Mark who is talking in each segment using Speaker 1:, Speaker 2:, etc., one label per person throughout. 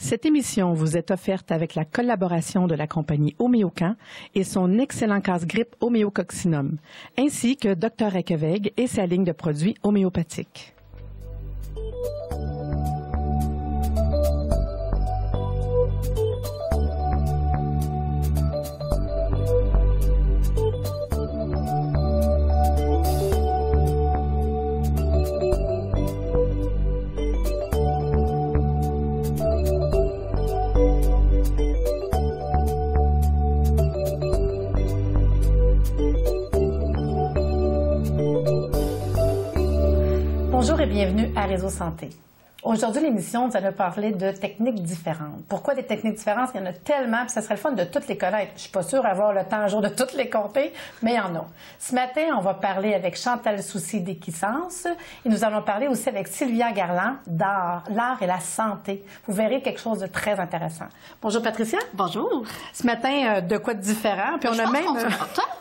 Speaker 1: Cette émission vous est offerte avec la collaboration de la compagnie Homéocan et son excellent casse-grippe Homéococcinum, ainsi que Dr Ekeveg et sa ligne de produits homéopathiques. Bonjour et bienvenue à Réseau Santé. Aujourd'hui, l'émission, nous allons parler de techniques différentes. Pourquoi des techniques différentes? Il y en a tellement, puis ça serait le fun de toutes les connaître. Je ne suis pas sûre d'avoir le temps un jour de toutes les compter, mais il y en a. Ce matin, on va parler avec Chantal Soucy d'Équisens et nous allons parler aussi avec Sylvia Garland l'art et la santé. Vous verrez quelque chose de très intéressant. Bonjour Patricia.
Speaker 2: Bonjour.
Speaker 1: Ce matin, de quoi de différent? Puis on a même...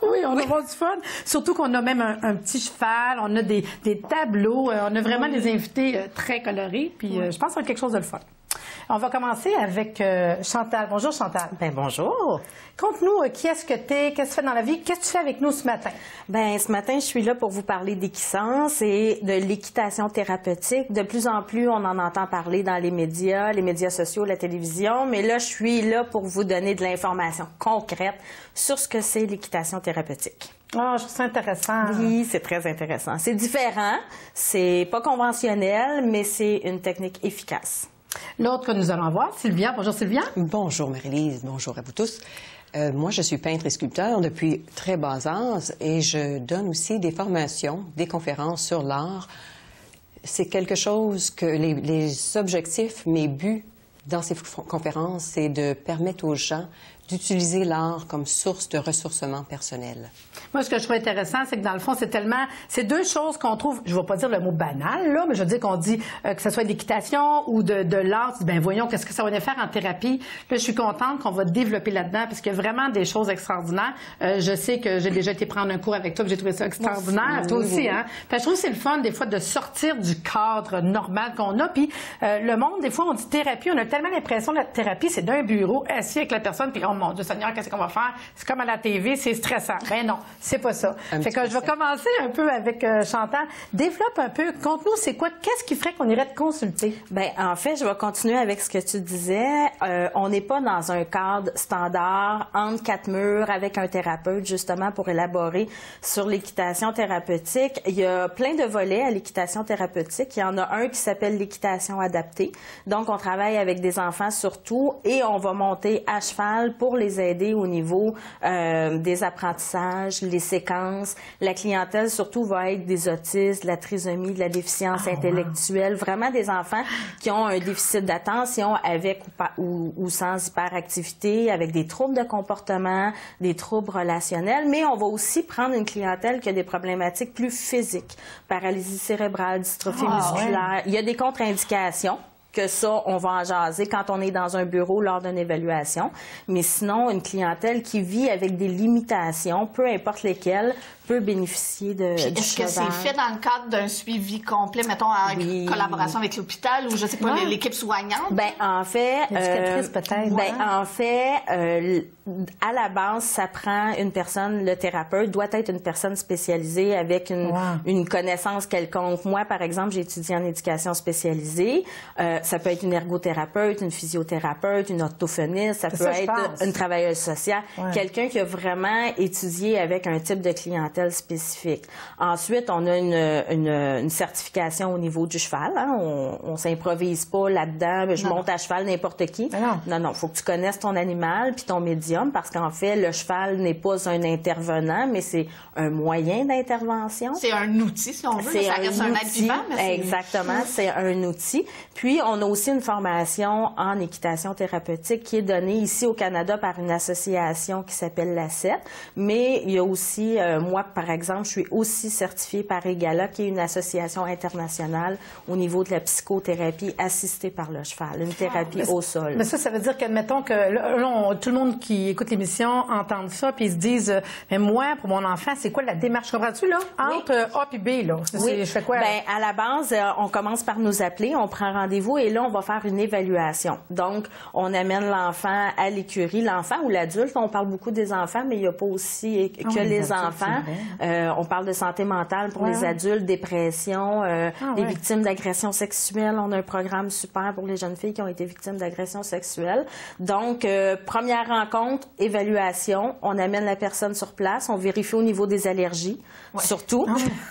Speaker 1: Oui, on va avoir du fun. Surtout qu'on a même un petit cheval, on a des tableaux, on a vraiment des invités très colorés. Puis je pense que c'est quelque chose de le fun. On va commencer avec Chantal. Bonjour Chantal.
Speaker 2: Bien, bonjour.
Speaker 1: Conte-nous qui est-ce que tu es, qu'est-ce que tu fais dans la vie, qu'est-ce que tu fais avec nous ce matin?
Speaker 2: Bien, ce matin, je suis là pour vous parler d'Équisens et de l'équitation thérapeutique. De plus en plus, on en entend parler dans les médias sociaux, la télévision, mais là, je suis là pour vous donner de l'information concrète sur ce que c'est l'équitation thérapeutique.
Speaker 1: Ah, je trouve ça intéressant.
Speaker 2: Oui, c'est très intéressant. C'est différent, c'est pas conventionnel, mais c'est une technique efficace.
Speaker 1: L'autre que nous allons voir, Sylvia. Bonjour Sylvia.
Speaker 3: Bonjour Marie-Lise, bonjour à vous tous. Moi, je suis peintre et sculpteur depuis très bas âge et je donne aussi des formations, des conférences sur l'art. C'est quelque chose que les objectifs, mes buts dans ces conférences, c'est de permettre aux gens d'utiliser l'art comme source de ressourcement personnel.
Speaker 1: Moi, ce que je trouve intéressant, c'est que dans le fond, c'est deux choses qu'on trouve, je ne vais pas dire le mot banal, là, mais je veux dire qu'on dit que ce soit d'équitation ou de l'art, ben voyons, qu'est-ce que ça va nous faire en thérapie. Là, je suis contente qu'on va développer là-dedans parce qu'il y a vraiment des choses extraordinaires. Je sais que j'ai déjà été prendre un cours avec toi, puis j'ai trouvé ça extraordinaire.
Speaker 3: Oui,
Speaker 1: toi aussi, hein? Fait que je trouve que c'est le fun, des fois, de sortir du cadre normal qu'on a. Puis le monde, des fois, on dit thérapie, on a tellement l'impression que la thérapie, c'est d'un bureau, assis avec la personne, puis oh mon Dieu Seigneur, qu'est-ce qu'on va faire? C'est comme à la TV, c'est stressant. Ben non, c'est pas ça. Fait que je vais commencer un peu avec Chantal. Développe un peu, conte-nous, c'est quoi, qu'est-ce qui ferait qu'on irait te consulter?
Speaker 2: Bien, en fait, je vais continuer avec ce que tu disais. On n'est pas dans un cadre standard, entre quatre murs, avec un thérapeute, justement, pour élaborer sur l'équitation thérapeutique. Il y a plein de volets à l'équitation thérapeutique. Il y en a un qui s'appelle l'équitation adaptée. Donc, on travaille avec des enfants surtout et on va monter à cheval pour les aider au niveau des apprentissages, les séquences. La clientèle, surtout, va être des autistes, de la trisomie, de la déficience intellectuelle, vraiment des enfants qui ont un déficit d'attention avec ou sans hyperactivité, avec des troubles de comportement, des troubles relationnels, mais on va aussi prendre une clientèle qui a des problématiques plus physiques, paralysie cérébrale, dystrophie musculaire. Ouais. Il y a des contre-indications. Que ça, on va en jaser quand on est dans un bureau lors d'une évaluation. Mais sinon, une clientèle qui vit avec des limitations, peu importe lesquelles, peut bénéficier de
Speaker 4: Puis est-ce que c'est fait dans le cadre d'un suivi complet, mettons, en collaboration avec l'hôpital ou je sais pas, l'équipe soignante?
Speaker 2: Ben en fait,
Speaker 1: peut-être.
Speaker 2: Ben en fait, à la base, ça prend une personne, le thérapeute doit être une personne spécialisée avec une connaissance quelconque. Moi, par exemple, j'ai étudié en éducation spécialisée. Ça peut être une ergothérapeute, une physiothérapeute, une orthophoniste, ça peut être une travailleuse sociale, quelqu'un qui a vraiment étudié avec un type de clientèle spécifique. Ensuite, on a une certification au niveau du cheval. Hein? On s'improvise pas là-dedans. Je monte à cheval n'importe qui. Non, il faut que tu connaisses ton animal puis ton médium parce qu'en fait, le cheval n'est pas un intervenant, mais c'est un moyen d'intervention.
Speaker 4: C'est un outil, si on veut. Ça reste un être vivant. Mais
Speaker 2: exactement, c'est un outil. Puis, on a aussi une formation en équitation thérapeutique qui est donnée ici au Canada par une association qui s'appelle l'ACET. Mais il y a aussi, moi, par exemple, je suis aussi certifiée par EGALA, qui est une association internationale au niveau de la psychothérapie assistée par le cheval, une thérapie au sol.
Speaker 1: Mais ça veut dire que, admettons que là, tout le monde qui qui écoutent l'émission entendent ça, puis ils se disent, mais moi, pour mon enfant, c'est quoi la démarche? Comprends-tu, là? Entre A et B, là.
Speaker 2: Oui.
Speaker 1: Je fais quoi?
Speaker 2: Bien, à la base, on commence par nous appeler, on prend rendez-vous et là, on va faire une évaluation. Donc, on amène l'enfant à l'écurie, l'enfant ou l'adulte. On parle beaucoup des enfants, mais il n'y a pas aussi que les enfants. On parle de santé mentale pour les adultes, dépression, les victimes d'agressions sexuelles. On a un programme super pour les jeunes filles qui ont été victimes d'agressions sexuelles. Donc, première rencontre, évaluation. On amène la personne sur place. On vérifie au niveau des allergies, surtout.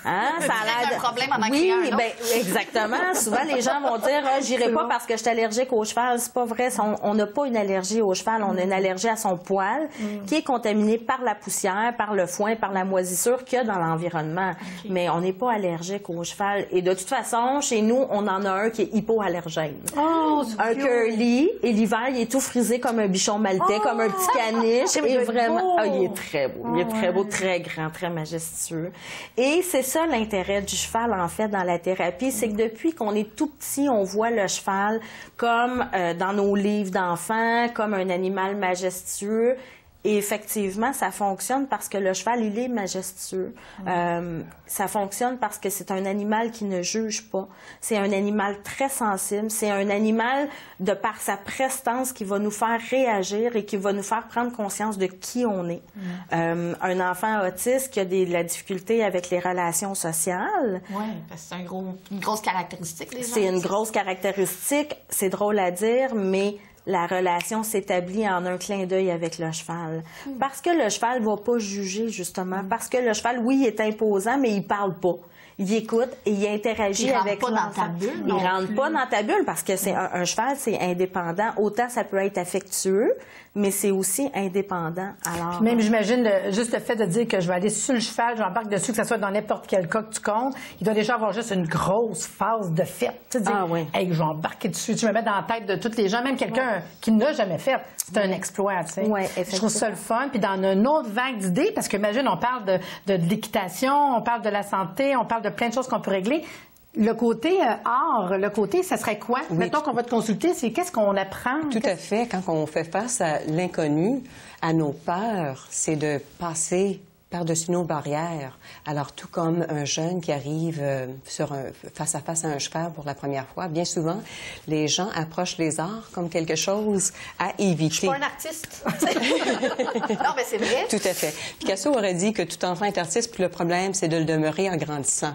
Speaker 2: Hein, ça a l'air
Speaker 4: un problème en créant un autre.
Speaker 2: Ben, exactement. Souvent, les gens vont dire j'irai pas parce que je suis allergique au cheval. C'est pas vrai. On n'a pas une allergie au cheval. On a une allergie à son poil qui est contaminé par la poussière, par le foin, par la moisissure qu'il y a dans l'environnement. Mais on n'est pas allergique au cheval. Et de toute façon, chez nous, on en a un qui est hypoallergène. Un curly. Et l'hiver, il est tout frisé comme un bichon maltais, comme un petit caniche. Et vraiment, il est très beau. Il est très beau, très grand, très majestueux. Et c'est ça l'intérêt du cheval, en fait, dans la thérapie. C'est que depuis qu'on est tout petit, on voit le cheval comme dans nos livres d'enfants, comme un animal majestueux. Et effectivement, ça fonctionne parce que le cheval, il est majestueux. Ça fonctionne parce que c'est un animal qui ne juge pas. C'est un animal très sensible. C'est un animal, de par sa prestance, qui va nous faire réagir et qui va nous faire prendre conscience de qui on est. Un enfant autiste qui a de la difficulté avec les relations sociales.
Speaker 4: Oui, parce que c'est une grosse caractéristique des gens.
Speaker 2: C'est une grosse caractéristique. C'est drôle à dire, mais la relation s'établit en un clin d'œil avec le cheval. Parce que le cheval ne va pas juger, justement. Parce que le cheval, oui, il est imposant, mais il parle pas. Il écoute et il interagit avec l'enfant. Il rentre pas dans ta bulle parce que c'est un cheval, c'est indépendant. Autant ça peut être affectueux, mais c'est aussi indépendant. Alors,
Speaker 1: même, j'imagine, juste le fait de dire que je vais aller sur le cheval, j'embarque dessus, que ce soit dans n'importe quel cas que tu comptes, il doit déjà avoir juste une grosse phase de fête. Tu sais, dire, hey, je vais embarquer dessus. Tu me mets dans la tête de tous les gens, même quelqu'un qui n'a jamais fait. C'est un exploit, tu sais. Je trouve ça le fun. Puis dans une autre vague d'idées, parce que imagine, on parle de l'équitation, on parle de la santé, on parle de plein de choses qu'on peut régler. Le côté art, le côté, ça serait quoi?
Speaker 3: Oui,
Speaker 1: mettons qu'on va te consulter, c'est qu'est-ce qu'on apprend?
Speaker 3: Tout à fait. Quand on fait face à l'inconnu, à nos peurs, c'est de passer par-dessus nos barrières. Alors, tout comme un jeune qui arrive face à face à un cheval pour la première fois, bien souvent, les gens approchent les arts comme quelque chose à éviter.
Speaker 4: Je suis pas un artiste. Non, mais c'est vrai.
Speaker 3: Tout à fait. Picasso aurait dit que tout enfant est artiste, puis le problème, c'est de le demeurer en grandissant.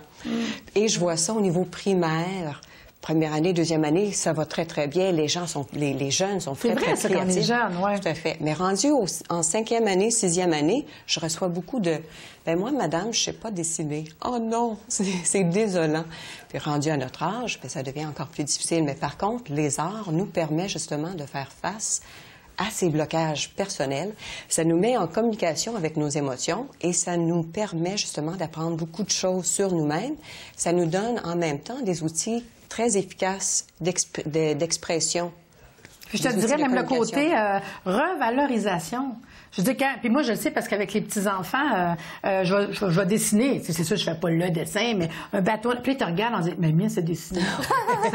Speaker 3: Et je vois ça au niveau primaire. Première année, deuxième année, ça va très, très bien. Les jeunes sont très, très créatifs.
Speaker 1: Quand on est jeune, oui.
Speaker 3: Tout à fait. Mais rendu en cinquième année, sixième année, je reçois beaucoup de « Ben moi, madame, je sais pas dessiner. » Oh non, c'est désolant. Puis rendu à notre âge, ben, ça devient encore plus difficile. Mais par contre, les arts nous permettent justement de faire face à ces blocages personnels. Ça nous met en communication avec nos émotions et ça nous permet justement d'apprendre beaucoup de choses sur nous-mêmes. Ça nous donne en même temps des outils très efficace d'expression.
Speaker 1: Puis je te dirais même le côté revalorisation. Je dis puis moi je le sais parce qu'avec les petits enfants, je vais dessiner. C'est sûr, je fais pas le dessin, mais un bateau. Puis ils te regardent, on dit, mais mien c'est dessiné.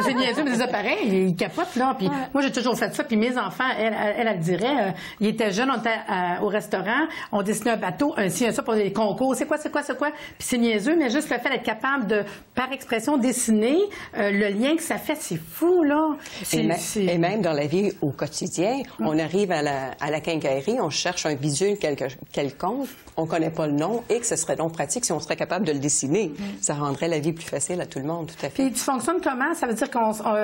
Speaker 1: C'est niaiseux, mais c'est pareil, ils capotent là. Puis moi j'ai toujours fait ça. Puis mes enfants, elle dirait, ils étaient jeunes, on était au restaurant, on dessinait un bateau, un ci, un ça pour des concours. C'est quoi. Puis c'est niaiseux, mais juste le fait d'être capable de, par expression, dessiner, le lien que ça fait, c'est fou là.
Speaker 3: Et même dans la vie au quotidien, on arrive à la quincaillerie, on cherche un bidule quelconque, on ne connaît pas le nom et que ce serait donc pratique si on serait capable de le dessiner. Ça rendrait la vie plus facile à tout le monde, tout à fait.
Speaker 1: Puis tu fonctionnes comment? Ça veut dire que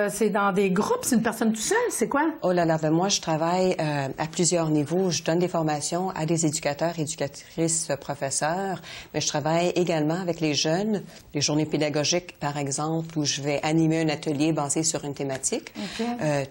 Speaker 1: c'est dans des groupes, c'est une personne tout seul, c'est quoi?
Speaker 3: Oh là là, ben moi je travaille à plusieurs niveaux. Je donne des formations à des éducateurs, éducatrices, professeurs, mais je travaille également avec les jeunes, les journées pédagogiques par exemple, où je vais animer un atelier basé sur une thématique,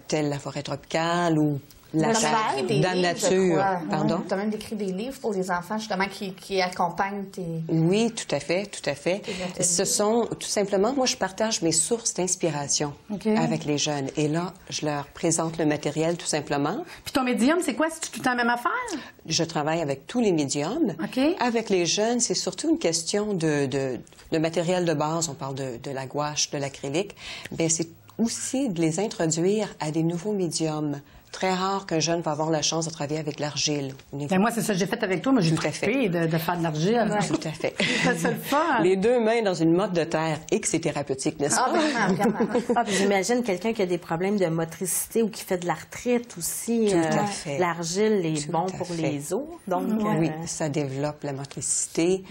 Speaker 3: telle la forêt tropicale ou la terre dans la nature. Pardon?
Speaker 4: Tu as même écrit des livres pour les enfants, justement, qui accompagnent tes...
Speaker 3: Oui, tout à fait, tout à fait. Ce sont, tout simplement, moi, je partage mes sources d'inspiration avec les jeunes. Et là, je leur présente le matériel, tout simplement.
Speaker 1: Puis ton médium, c'est quoi? C'est tout le temps la même affaire?
Speaker 3: Je travaille avec tous les médiums. Avec les jeunes, c'est surtout une question de matériel de base. On parle de la gouache, de l'acrylique. Bien, c'est aussi de les introduire à des nouveaux médiums. Très rare qu'un jeune va avoir la chance de travailler avec l'argile.
Speaker 1: Ben moi, c'est ça que j'ai fait avec toi. Moi, j'ai trippé de faire de l'argile.
Speaker 3: Ouais. Tout à fait.
Speaker 1: C'est le fun.
Speaker 3: Les 2 mains dans une motte de terre, et que c'est thérapeutique, n'est-ce pas?
Speaker 2: Vraiment. J'imagine quelqu'un qui a des problèmes de motricité ou qui fait de l'arthrite aussi.
Speaker 3: Tout à fait.
Speaker 2: L'argile est bon pour les os. Donc,
Speaker 3: oui, ça développe la motricité.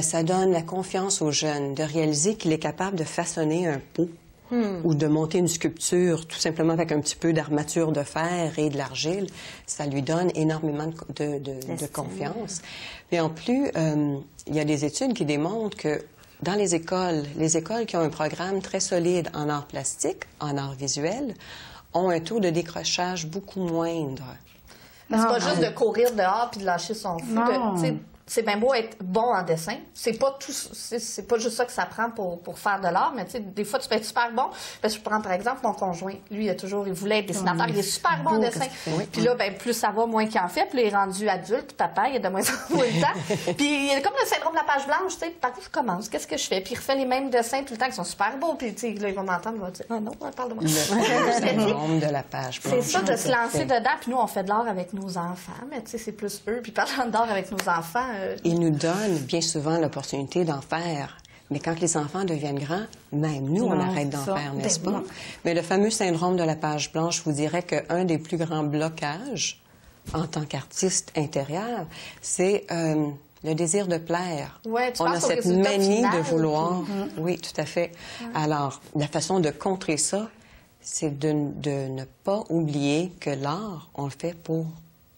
Speaker 3: Ça donne la confiance aux jeunes de réaliser qu'il est capable de façonner un pot. Ou de monter une sculpture tout simplement avec un petit peu d'armature de fer et de l'argile, ça lui donne énormément de confiance. Mais en plus, il y a des études qui démontrent que dans les écoles qui ont un programme très solide en art plastique, en art visuel, ont un taux de décrochage beaucoup moindre.
Speaker 4: C'est pas juste de courir dehors puis de lâcher son fou. C'est bien beau être bon en dessin. C'est pas juste ça que ça prend pour faire de l'art, mais tu sais, des fois, tu peux être super bon. Parce que je prends, par exemple, mon conjoint. Lui, il voulait être dessinateur. Il est super bon en dessin. Puis là, ben, plus ça va, moins qu'il en fait. Puis là, il est rendu adulte, papa, il a de moins en moins de temps. Puis il y a comme le syndrome de la page blanche, tu sais. Par où je commence? Qu'est-ce que je fais? Puis il refait les mêmes dessins tout le temps qui sont super beaux. Puis, tu sais, là, il va m'entendre, il va dire, ah non, parle de moi.
Speaker 3: Le syndrome de la page blanche.
Speaker 4: C'est ça, de se lancer dedans. Puis nous, on fait de l'art avec nos enfants. Mais tu sais, c'est plus eux. Puis parlant d'art avec nos enfants,
Speaker 3: ils nous donnent bien souvent l'opportunité d'en faire. Mais quand les enfants deviennent grands, même nous, on arrête d'en faire, n'est-ce pas? Mais le fameux syndrome de la page blanche, je vous dirais qu'un des plus grands blocages en tant qu'artiste intérieur, c'est le désir de plaire.
Speaker 4: Ouais,
Speaker 3: on a cette manie de vouloir. Oui, tout à fait. Alors, la façon de contrer ça, c'est de ne pas oublier que l'art, on le fait pour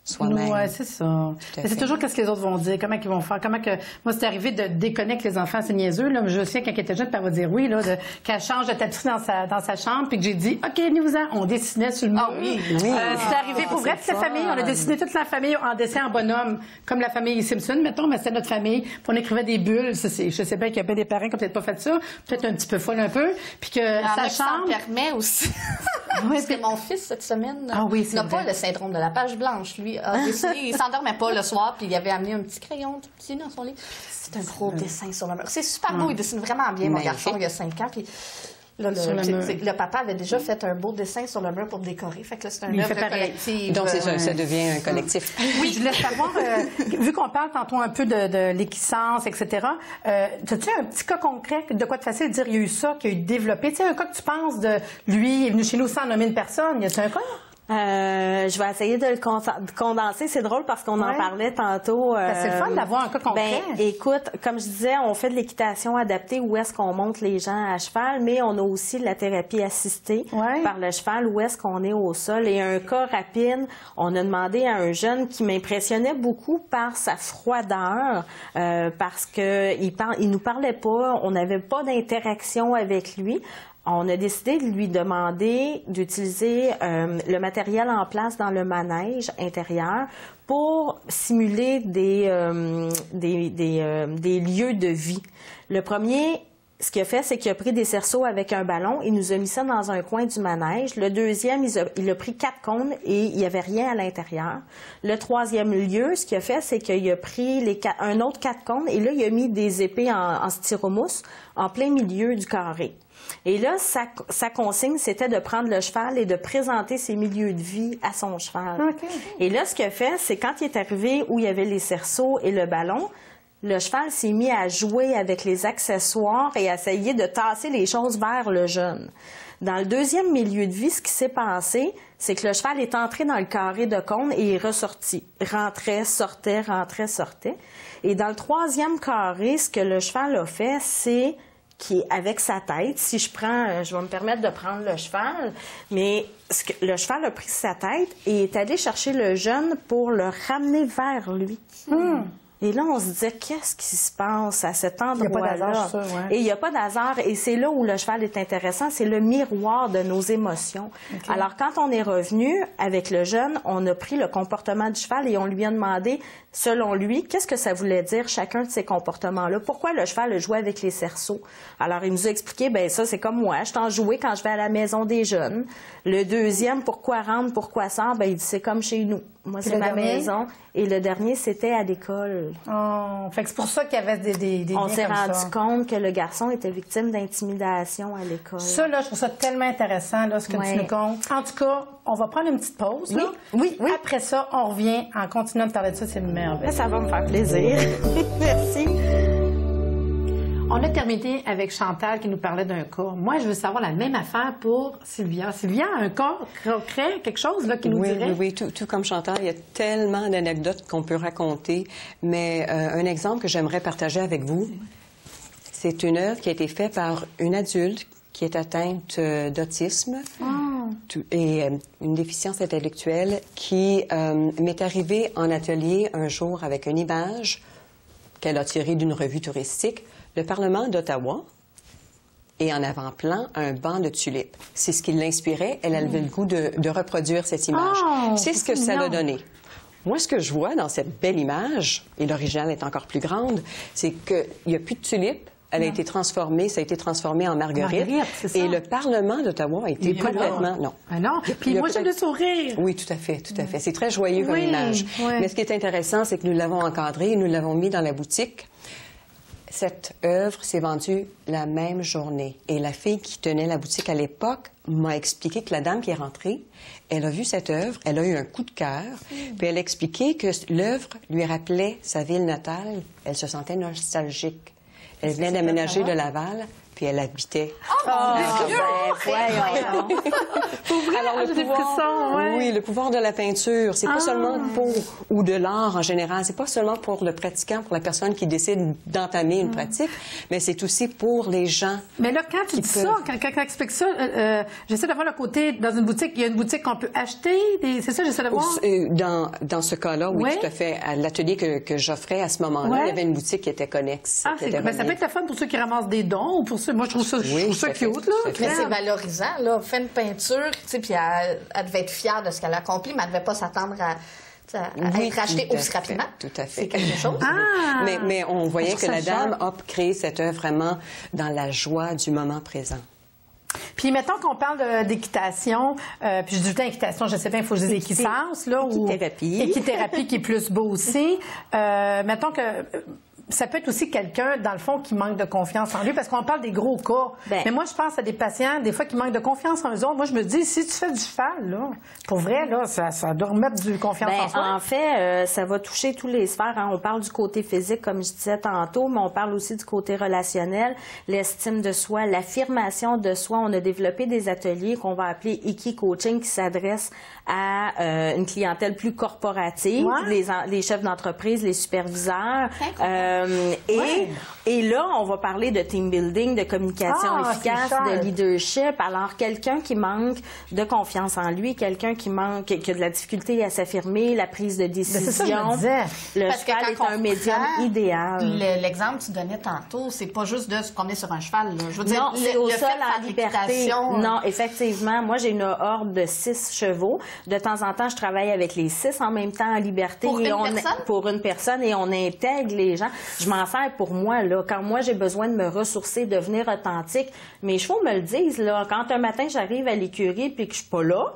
Speaker 3: soi-même.
Speaker 1: Oui, c'est ça. C'est toujours qu'est-ce que les autres vont dire, comment ils vont faire, Moi, c'est arrivé de déconnecter les enfants, c'est niaiseux, là. Je sais, quand elle était jeune, elle va dire oui, là, qu'elle change de tapisserie dans sa chambre, puis que j'ai dit, OK, venez-vous-en. On dessinait sur le mur. C'est arrivé pour vrai, toute la famille. On a dessiné toute la famille en dessin en bonhomme, comme la famille Simpson, mettons, mais c'était notre famille. Puis on écrivait des bulles. Je sais bien qu'il y a bien des parents qui n'ont peut-être pas fait ça, peut-être un petit peu folle un peu, puis que sa chambre...
Speaker 4: Ça permet aussi. Parce que mon fils, cette semaine, n'a pas le syndrome de la page blanche, lui. Il s'endormait pas le soir, puis il avait amené un petit crayon tout petit dans son lit. C'est un gros dessin sur le mur. C'est super beau, il dessine vraiment bien, mon garçon, il y a 5 ans. Puis là, le papa avait déjà fait un beau dessin sur le mur pour décorer. Fait que là, c'est un œuvre collective.
Speaker 3: Donc, ça devient un collectif.
Speaker 1: Oui, je voulais savoir, vu qu'on parle tantôt un peu de l'équisance, etc., as-tu un petit cas concret de quoi te facile de dire, il y a eu ça, qu'il y a eu développé? Tu sais, un cas que tu penses de lui, il est venu chez nous sans nommer une personne. Y a-t-il un cas?
Speaker 2: Je vais essayer de le condenser. C'est drôle parce qu'on en parlait tantôt.
Speaker 1: C'est le fun d'avoir un cas concret.
Speaker 2: Ben, écoute, comme je disais, on fait de l'équitation adaptée où est-ce qu'on monte les gens à cheval, mais on a aussi de la thérapie assistée par le cheval où est-ce qu'on est au sol. Et un cas rapide, on a demandé à un jeune qui m'impressionnait beaucoup par sa froideur, parce que il nous parlait pas, on n'avait pas d'interaction avec lui. On a décidé de lui demander d'utiliser le matériel en place dans le manège intérieur pour simuler des lieux de vie. Le premier, ce qu'il a fait, c'est qu'il a pris des cerceaux avec un ballon. Il nous a mis ça dans un coin du manège. Le deuxième, il a pris 4 cônes et il n'y avait rien à l'intérieur. Le troisième lieu, ce qu'il a fait, c'est qu'il a pris un autre 4 cônes et là, il a mis des épées en styromousse en plein milieu du carré. Et là, sa consigne, c'était de prendre le cheval et de présenter ses milieux de vie à son cheval. Okay. Et là, ce qu'il a fait, c'est quand il est arrivé où il y avait les cerceaux et le ballon, le cheval s'est mis à jouer avec les accessoires et à essayer de tasser les choses vers le jeune. Dans le deuxième milieu de vie, ce qui s'est passé, c'est que le cheval est entré dans le carré de cône et est ressorti. Rentrait, sortait, rentrait, sortait. Et dans le troisième carré, ce que le cheval a fait, c'est avec sa tête, si je vais me permettre de prendre le cheval, mais le cheval a pris sa tête et est allé chercher le jeune pour le ramener vers lui. Et là, on se disait, qu'est-ce qui se passe à cet endroit-là? Il n'y a pas d'hasard, ça, Et il n'y a pas d'hasard. Et c'est là où le cheval est intéressant, c'est le miroir de nos émotions. Okay. Alors, quand on est revenu avec le jeune, on a pris le comportement du cheval et on lui a demandé, selon lui, qu'est-ce que ça voulait dire chacun de ces comportements-là? Pourquoi le cheval a joué avec les cerceaux? Alors, il nous a expliqué, ben ça, c'est comme moi, je t'en jouais quand je vais à la maison des jeunes. Le deuxième, pourquoi rentre, pourquoi sort? Ben il dit, c'est comme chez nous. Moi, c'est ma maison. Et le dernier, c'était à l'école.
Speaker 1: Oh, fait que c'est pour ça qu'il y avait des
Speaker 2: On
Speaker 1: liens
Speaker 2: s'est
Speaker 1: comme
Speaker 2: rendu
Speaker 1: ça.
Speaker 2: compte que le garçon était victime d'intimidation à l'école.
Speaker 1: Ça, là, je trouve ça tellement intéressant, là, ce que tu nous comptes. En tout cas, on va prendre une petite pause, là.
Speaker 2: Oui.
Speaker 1: Après ça, on revient en continuant de parler de ça, c'est merveilleux.
Speaker 2: Ça va me faire plaisir. Merci.
Speaker 1: On a terminé avec Chantal qui nous parlait d'un cas. Moi, je veux savoir la même affaire pour Sylvia. Sylvia a un cas concret, quelque chose là, qui nous dirait?
Speaker 3: Oui, tout comme Chantal, il y a tellement d'anecdotes qu'on peut raconter, mais un exemple que j'aimerais partager avec vous, c'est une œuvre qui a été faite par une adulte qui est atteinte d'autisme et une déficience intellectuelle qui m'est arrivée en atelier un jour avec une image qu'elle a tirée d'une revue touristique. Le Parlement d'Ottawa et en avant-plan, un banc de tulipes. C'est ce qui l'inspirait. Elle avait le goût de reproduire cette image. C'est ce que ça l'a donné. Moi, ce que je vois dans cette belle image, et l'original est encore plus grande, c'est qu'il n'y a plus de tulipes. Elle a été transformée, ça a été transformé en marguerite.
Speaker 1: C'est ça.
Speaker 3: Et le Parlement d'Ottawa a été complètement... Non.
Speaker 1: Ah non. Puis moi, j'aime le sourire.
Speaker 3: Oui, tout à fait, tout à fait. C'est très joyeux comme image.
Speaker 1: Oui.
Speaker 3: Mais ce qui est intéressant, c'est que nous l'avons encadré et nous l'avons mis dans la boutique. Cette œuvre s'est vendue la même journée. Et la fille qui tenait la boutique à l'époque m'a expliqué que la dame qui est rentrée, elle a vu cette œuvre, elle a eu un coup de cœur, puis elle a expliqué que l'œuvre lui rappelait sa ville natale. Elle se sentait nostalgique. Elle venait d'aménager de Laval, puis elle habitait.
Speaker 1: Alors,
Speaker 3: le pouvoir de la peinture, c'est pas seulement pour, ou de l'art en général, c'est pas seulement pour le pratiquant, pour la personne qui décide d'entamer une pratique, mais c'est aussi pour les gens.
Speaker 1: Mais là, quand tu dis ça, quand tu expliques ça, j'essaie de voir le côté, dans une boutique, il y a une boutique qu'on peut acheter, c'est ça, j'essaie de voir?
Speaker 3: Dans ce cas-là, oui, tout à fait. À l'atelier que j'offrais à ce moment-là, il y avait une boutique qui était connexe.
Speaker 1: Ça peut être le fun pour ceux qui ramassent des dons ou pour ceux... Moi, je trouve ça cute, là.
Speaker 4: Mais c'est valorisant, là. Fait une peinture, tu sais, puis elle devait être fière de ce qu'elle a accompli, mais elle ne devait pas s'attendre à être achetée aussi rapidement.
Speaker 3: Tout à fait.
Speaker 4: C'est quelque chose.
Speaker 3: Mais on voyait que la dame a créé cette œuvre vraiment dans la joie du moment présent.
Speaker 1: Puis, mettons qu'on parle d'équitation, puis je dis tout le temps équitation, je sais bien, il faut que je dise équitance, là.
Speaker 2: Équithérapie.
Speaker 1: Équithérapie qui est plus beau aussi. Mettons que... Ça peut être aussi quelqu'un, dans le fond, qui manque de confiance en lui, parce qu'on parle des gros cas. Mais moi, je pense à des patients, des fois, qui manquent de confiance en eux autres. Moi, je me dis, si tu fais du cheval, là, pour vrai, là, ça doit remettre du confiance en soi.
Speaker 2: En fait, ça va toucher tous les sphères. Hein. On parle du côté physique, comme je disais tantôt, mais on parle aussi du côté relationnel, l'estime de soi, l'affirmation de soi. On a développé des ateliers qu'on va appeler Iki Coaching, qui s'adressent à une clientèle plus corporative, les chefs d'entreprise, les superviseurs. Et là, on va parler de team building, de communication efficace, de leadership. Alors, quelqu'un qui manque de confiance en lui, quelqu'un qui a de la difficulté à s'affirmer, la prise de décision. C'est ça que je me disais. Le cheval est un médium idéal.
Speaker 4: L'exemple que tu donnais tantôt, c'est pas juste de se promener sur un cheval. Là. Je veux dire,
Speaker 2: non, c'est au sol en liberté.
Speaker 4: Non,
Speaker 2: effectivement. Moi, j'ai une horde de 6 chevaux. De temps en temps, je travaille avec les 6 en même temps en liberté. Pour une personne, et on intègre les gens. Je m'en sers pour moi, là. Quand moi, j'ai besoin de me ressourcer, de devenir authentique, mes chevaux me le disent, là. Quand un matin, j'arrive à l'écurie puis que je suis pas là,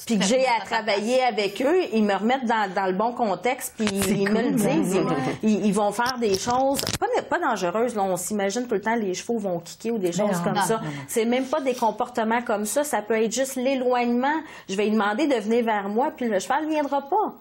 Speaker 2: puis que j'ai à travailler avec eux, ils me remettent dans le bon contexte, puis ils me le disent. Ils vont faire des choses pas dangereuses. Là, on s'imagine tout le temps les chevaux vont kicker ou des choses comme ça. C'est même pas des comportements comme ça. Ça peut être juste l'éloignement. Je vais lui demander de venir vers moi, puis le cheval ne viendra pas.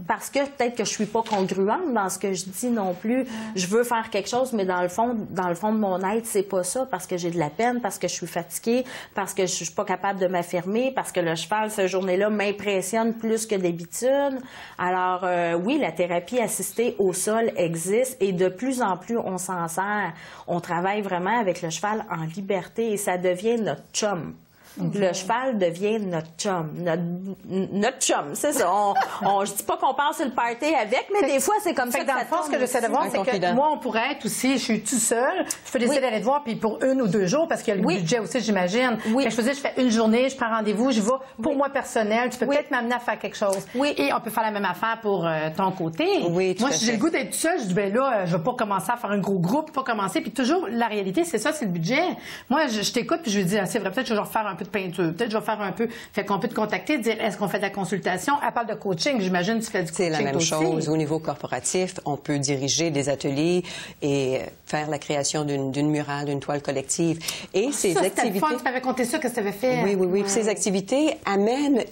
Speaker 2: Parce que peut-être que je suis pas congruente dans ce que je dis non plus. Je veux faire quelque chose, mais dans le fond de mon être, c'est pas ça, parce que j'ai de la peine, parce que je suis fatiguée, parce que je suis pas capable de m'affirmer, parce que le cheval, cette journée-là, m'impressionne plus que d'habitude. Alors, oui, la thérapie assistée au sol existe et de plus en plus, on s'en sert. On travaille vraiment avec le cheval en liberté et ça devient notre chum. Le cheval devient notre chum. Notre chum, c'est ça. Je dis pas qu'on passe sur le party avec, mais des fois, c'est comme ça que
Speaker 1: dans le fond, ce que j'essaie de voir, c'est que moi, on pourrait être aussi, je suis tout seul, je peux décider d'aller te voir, puis pour 1 ou 2 jours, parce qu'il y a le budget aussi, j'imagine. Mais je fais une journée, je prends rendez-vous, je vais pour moi personnel, tu peux peut-être m'amener à faire quelque chose. Et on peut faire la même affaire pour ton côté. Moi, si j'ai le goût d'être tout seul, je dis, ben là, je vais pas commencer à faire un gros groupe, pas commencer. Puis toujours, la réalité, c'est ça, c'est le budget. Moi, je t'écoute, puis je lui dis, c'est vrai, peut-être que je vais refaire un peu peu de peinture. Peut-être je vais faire un peu. Fait qu'on peut te contacter, dire est-ce qu'on fait de la consultation? Elle parle de coaching, j'imagine que tu fais du coaching.
Speaker 3: C'est la même
Speaker 1: aussi.
Speaker 3: chose. Au niveau corporatif, on peut diriger des ateliers et faire la création d'une murale, d'une toile collective. Et ces activités.
Speaker 1: Fun, tu m'avais conté ça, que tu avais fait.
Speaker 3: Oui. Ouais. Ces activités amènent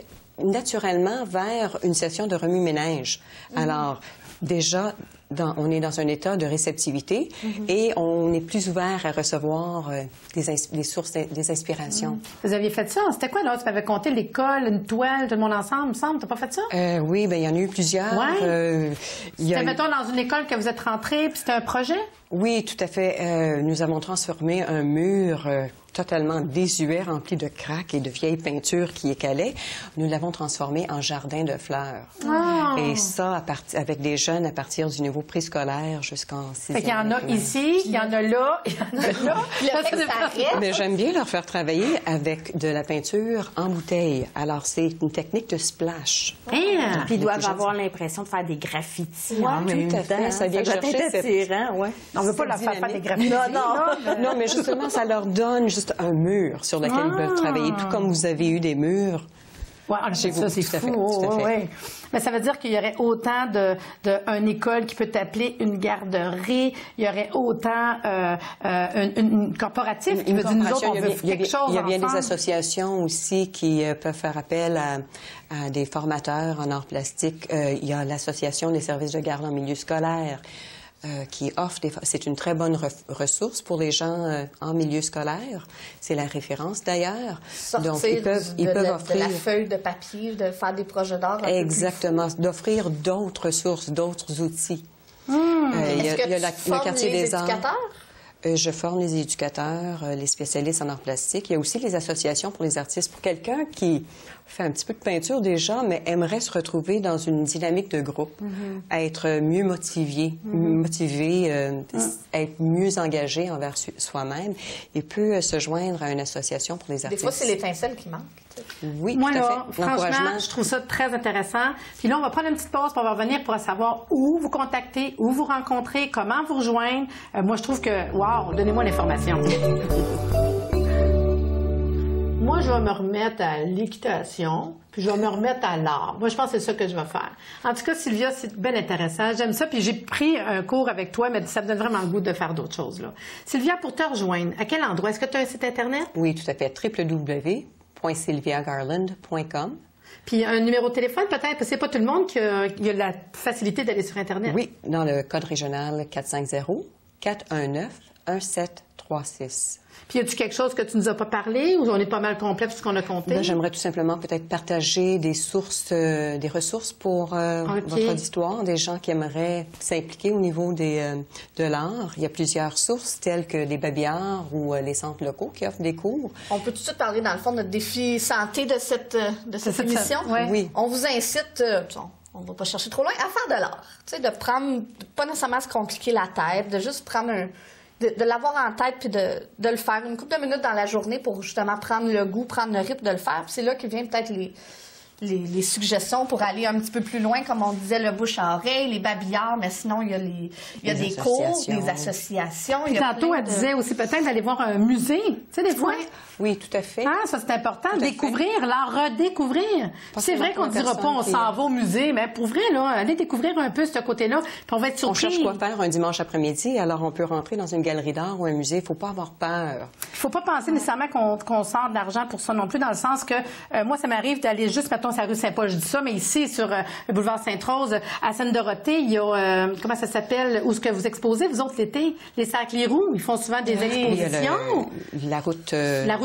Speaker 3: naturellement vers une session de remue-ménage. Alors, déjà, on est dans un état de réceptivité et on est plus ouvert à recevoir des sources, des inspirations.
Speaker 1: Vous aviez fait ça? C'était quoi, là? Tu m'avais conté l'école, une toile, tout le monde ensemble, me semble. T'as pas fait ça?
Speaker 3: Oui, bien, il y en a eu plusieurs.
Speaker 1: Ouais. C'était, mettons, dans une école que vous êtes rentrés, puis c'était un projet?
Speaker 3: Oui, tout à fait. Nous avons transformé un mur totalement désuet, rempli de craques et de vieilles peintures qui écalaient. Nous l'avons transformé en jardin de fleurs.
Speaker 1: Oh.
Speaker 3: Et ça, avec des jeunes à partir du niveau préscolaire jusqu'en 6e.
Speaker 1: Fait qu'il y en a ici, il y en a là, il y en a là.
Speaker 3: Mais j'aime bien leur faire travailler avec de la peinture en bouteille. Alors, c'est une technique de splash.
Speaker 2: Puis ils doivent avoir l'impression de faire des graffitis.
Speaker 3: Oui, tout à fait. Ça vient chercher
Speaker 2: attirant, ouais.
Speaker 1: On ne veut pas leur faire des graffitis.
Speaker 3: Non, mais justement, ça leur donne juste un mur sur lequel ils peuvent travailler, tout comme vous avez eu des murs.
Speaker 1: Oui, ça, c'est fou. Oui. Mais ça veut dire qu'il y aurait autant d'une école qui peut t'appeler une garderie, il y aurait autant une corporative qui veut dire, nous autres, on veut quelque chose
Speaker 3: Il y a bien
Speaker 1: ensemble.
Speaker 3: des associations aussi qui peuvent faire appel à des formateurs en arts plastiques. Il y a l'Association des services de garde en milieu scolaire. Qui offre c'est une très bonne ressource pour les gens en milieu scolaire. C'est la référence d'ailleurs.
Speaker 4: Donc ils peuvent offrir de la feuille de papier, de faire des projets d'art.
Speaker 3: Exactement, d'offrir d'autres ressources, d'autres outils.
Speaker 4: Est-ce que tu formes les éducateurs?
Speaker 3: Je forme les éducateurs, les spécialistes en arts plastiques. Il y a aussi les associations pour les artistes. Pour quelqu'un qui fait un petit peu de peinture déjà, mais aimerait se retrouver dans une dynamique de groupe, être mieux motivé, être mieux engagé envers soi-même, et peut se joindre à une association pour les artistes.
Speaker 4: Des fois, c'est l'étincelle qui manque.
Speaker 3: Oui,
Speaker 1: moi,
Speaker 3: tout à
Speaker 1: là,
Speaker 3: fait.
Speaker 1: franchement, je trouve ça très intéressant. Puis là, on va prendre une petite pause pour revenir pour savoir où vous contacter, où vous rencontrer, comment vous rejoindre. Moi, je trouve que, wow, donnez-moi l'information. Moi, je vais me remettre à l'équitation, puis je vais me remettre à l'art. Moi, je pense que c'est ça que je vais faire. En tout cas, Sylvia, c'est bien intéressant. J'aime ça, puis j'ai pris un cours avec toi, mais ça me donne vraiment le goût de faire d'autres choses, là. Sylvia, pour te rejoindre, à quel endroit? Est-ce que tu as un site Internet?
Speaker 3: Oui, tout à fait. www.sylviagarland.com.
Speaker 1: Puis un numéro de téléphone, peut-être, parce que c'est pas tout le monde qui a la facilité d'aller sur Internet.
Speaker 3: Oui, dans le code régional 450-419-1736.
Speaker 1: Puis y a-tu quelque chose que tu nous as pas parlé ou on est pas mal complet tout ce qu'on a compté?
Speaker 3: Là, j'aimerais tout simplement peut-être partager des sources, des ressources pour votre auditoire, des gens qui aimeraient s'impliquer au niveau de l'art. Il y a plusieurs sources telles que les babillards ou les centres locaux qui offrent des cours.
Speaker 4: On peut tout de suite parler, dans le fond, de notre défi santé de cette émission.
Speaker 3: Oui.
Speaker 4: On vous incite... on va pas chercher trop loin, à faire de l'art. Tu sais, de prendre, pas nécessairement se compliquer la tête, de juste prendre de l'avoir en tête puis de le faire une couple de minutes dans la journée pour justement prendre le goût, prendre le rythme de le faire. Puis c'est là que vient peut-être les suggestions pour aller un petit peu plus loin, comme on disait, le bouche à oreille, les babillards, mais sinon, il y a des cours, des associations.
Speaker 1: Puis tantôt, elle disait aussi peut-être d'aller voir un musée. Tu sais, des fois.
Speaker 3: Oui, tout à fait.
Speaker 1: Ah, ça, c'est important. Découvrir, l'art, redécouvrir. C'est vrai qu'on ne dira pas, on s'en va au musée, mais pour vrai, là, aller découvrir un peu ce côté-là, puis on va être surpris.
Speaker 3: On cherche quoi faire un dimanche après-midi, alors on peut rentrer dans une galerie d'art ou un musée. Il ne faut pas avoir peur.
Speaker 1: Il ne faut pas penser nécessairement qu'on sort de l'argent pour ça non plus, dans le sens que moi, ça m'arrive d'aller juste, mettons, sur la rue Saint-Paul, je dis ça, mais ici, sur le boulevard Sainte-Rose, à Seine-Dorothée, il y a, comment ça s'appelle, où est-ce que vous exposez, vous autres, l'été? Les Cercles Roux, ils font souvent des expositions.
Speaker 3: La route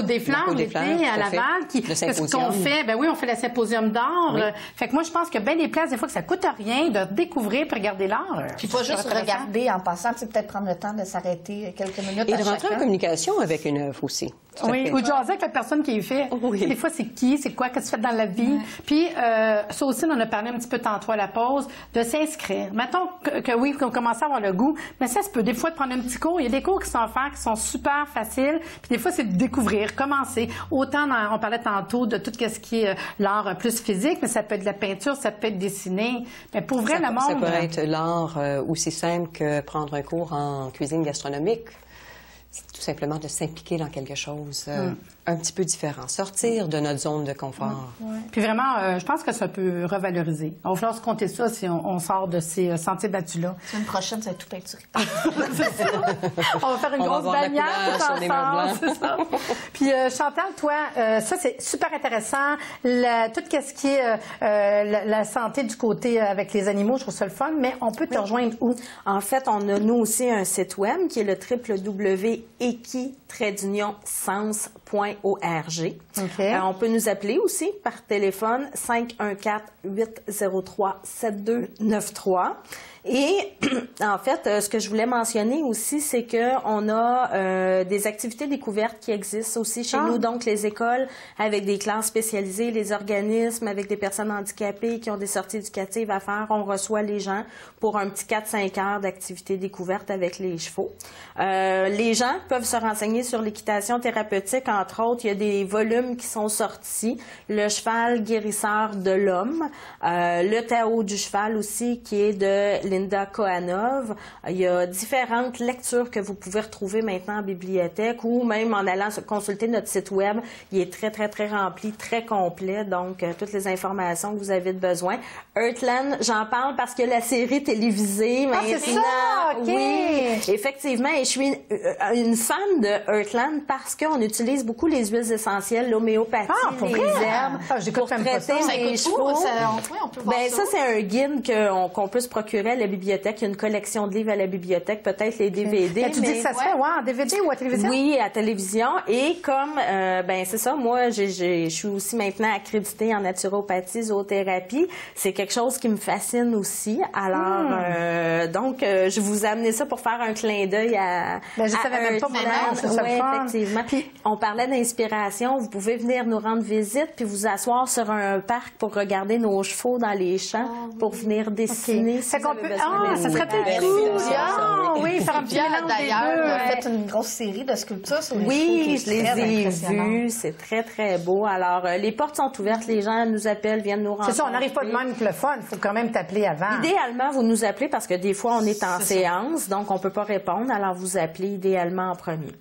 Speaker 1: des Flammes, l'été, à Laval. Ce qu'on fait, ben oui, on fait le symposium d'art. Oui. Fait que moi, je pense qu'il y a bien des places, des fois, que ça coûte rien de découvrir puis regarder l'art.
Speaker 4: Puis pas juste regarder en passant, tu sais, peut-être prendre le temps de s'arrêter quelques minutes.
Speaker 3: Et de rentrer en communication avec une œuvre aussi.
Speaker 1: Oui, ou de jaser avec la personne qui est fait.
Speaker 3: Oui.
Speaker 1: Des fois, c'est qui, c'est quoi, qu'est-ce que tu fais dans la vie. Puis, ça aussi, on en a parlé un petit peu tantôt à la pause, de s'inscrire. Mettons que oui, qu'on commence à avoir le goût, mais ça se peut des fois de prendre un petit cours. Il y a des cours qui sont offerts, qui sont super faciles. Puis des fois, c'est de découvrir, commencer. Autant, on parlait tantôt de tout ce qui est l'art plus physique, mais ça peut être de la peinture, ça peut être dessiné. Mais pour vrai, le monde...
Speaker 3: Ça peut être l'art aussi simple que prendre un cours en cuisine gastronomique. c'est tout simplement de s'impliquer dans quelque chose un petit peu différent, sortir de notre zone de confort.
Speaker 1: Puis vraiment, je pense que ça peut revaloriser. On va falloir se compter ça si on sort de ces sentiers battus-là.
Speaker 4: La semaine prochaine, ça va être tout peinturé.
Speaker 1: On va faire une grosse bannière
Speaker 3: sur les murs blancs.
Speaker 1: c'est ça. Puis Chantal, toi, ça c'est super intéressant. Tout ce qui est la santé du côté avec les animaux, je trouve ça le fun, mais on peut te rejoindre où?
Speaker 2: En fait, on a nous aussi un site web qui est le www.equi-sens.org.
Speaker 1: Okay.
Speaker 2: On peut nous appeler aussi par téléphone 514-803-7293. Et en fait, ce que je voulais mentionner aussi, c'est que on a des activités découvertes qui existent aussi chez nous, donc les écoles avec des classes spécialisées, les organismes avec des personnes handicapées qui ont des sorties éducatives à faire. On reçoit les gens pour un petit 4-5 heures d'activités découvertes avec les chevaux. Les gens peuvent se renseigner sur l'équitation thérapeutique, entre autres. Il y a des volumes qui sont sortis. Le cheval guérisseur de l'homme, le Tao du cheval aussi, qui est de Linda Kohanov. Il y a différentes lectures que vous pouvez retrouver maintenant en bibliothèque ou même en allant consulter notre site web. Il est très, très, très rempli, très complet. Donc, toutes les informations que vous avez besoin. Heartland, j'en parle parce que la série télévisée maintenant.
Speaker 1: C'est ça! OK!
Speaker 2: Oui, effectivement. Et je suis une fan de Heartland parce qu'on utilise beaucoup les huiles essentielles, l'homéopathie, les herbes pour traiter les chevaux.
Speaker 4: On peut voir
Speaker 2: ça, c'est un guide qu'on peut se procurer à la bibliothèque. Il y a une collection de livres à la bibliothèque, peut-être les DVD.
Speaker 1: Tu dis que ça se fait en DVD ou à télévision?
Speaker 2: Oui, à télévision. Et comme, c'est ça, moi, je suis aussi maintenant accréditée en naturopathie, zoothérapie. C'est quelque chose qui me fascine aussi. Alors, donc, je vous ai amené ça pour faire un clin d'œil à...
Speaker 1: je savais même pas
Speaker 2: c'est ça. Oui, effectivement. Puis, on parlait d'inspiration. Vous pouvez venir nous rendre visite puis vous asseoir sur un parc pour regarder nos chevaux dans les champs pour venir dessiner.
Speaker 1: Ça serait peut-être cool. Oui, faire un petit mélange des deux.
Speaker 4: D'ailleurs, on a fait une grosse série de sculptures sur les chevaux.
Speaker 2: Oui, je les ai vues. C'est très, très beau. Alors, les portes sont ouvertes. Les gens nous appellent, viennent nous rencontrer.
Speaker 1: C'est ça, on n'arrive pas de même que le fun. Il faut quand même t'appeler avant.
Speaker 2: Idéalement, vous nous appelez parce que des fois, on est en séance, donc on peut pas répondre. Alors, vous appelez idéalement en premier.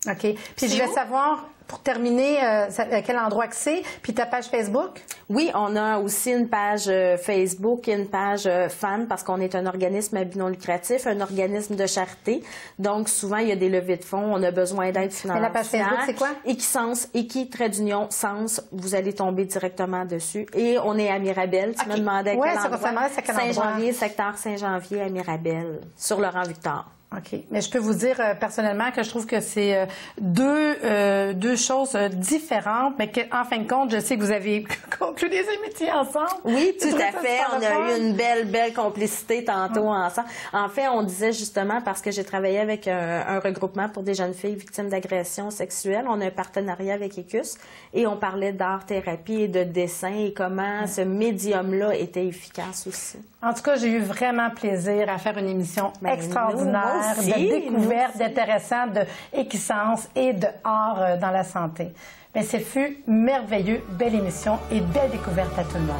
Speaker 1: OK. Puis je vais savoir, pour terminer, à quel endroit que c'est, puis ta page Facebook?
Speaker 2: Oui, on a aussi une page Facebook et une page fan parce qu'on est un organisme à but non lucratif, un organisme de charité. Donc, souvent, il y a des levées de fonds, on a besoin d'aide financière.
Speaker 1: Et la page Facebook, c'est quoi?
Speaker 2: Equisens, Equi-Sens, vous allez tomber directement dessus. Et on est à Mirabel. Tu me demandais à quel endroit. Saint-Janvier, secteur Saint-Janvier à Mirabel, sur Laurent-Victor.
Speaker 1: OK. Mais je peux vous dire personnellement que je trouve que c'est deux choses différentes, mais qu'en fin de compte, je sais que vous avez conclu des amitiés ensemble.
Speaker 2: Oui, tout à fait. On a eu une belle complicité tantôt ensemble. En fait, on disait justement, parce que j'ai travaillé avec un regroupement pour des jeunes filles victimes d'agressions sexuelles, on a un partenariat avec ECUS et on parlait d'art-thérapie et de dessin et comment ce médium-là était efficace aussi.
Speaker 1: En tout cas, j'ai eu vraiment plaisir à faire une émission extraordinaire, de découverte, d'intéressant, d'équissence et de art dans la santé. Mais ce fut merveilleux, belle émission et belle découverte à tout le monde.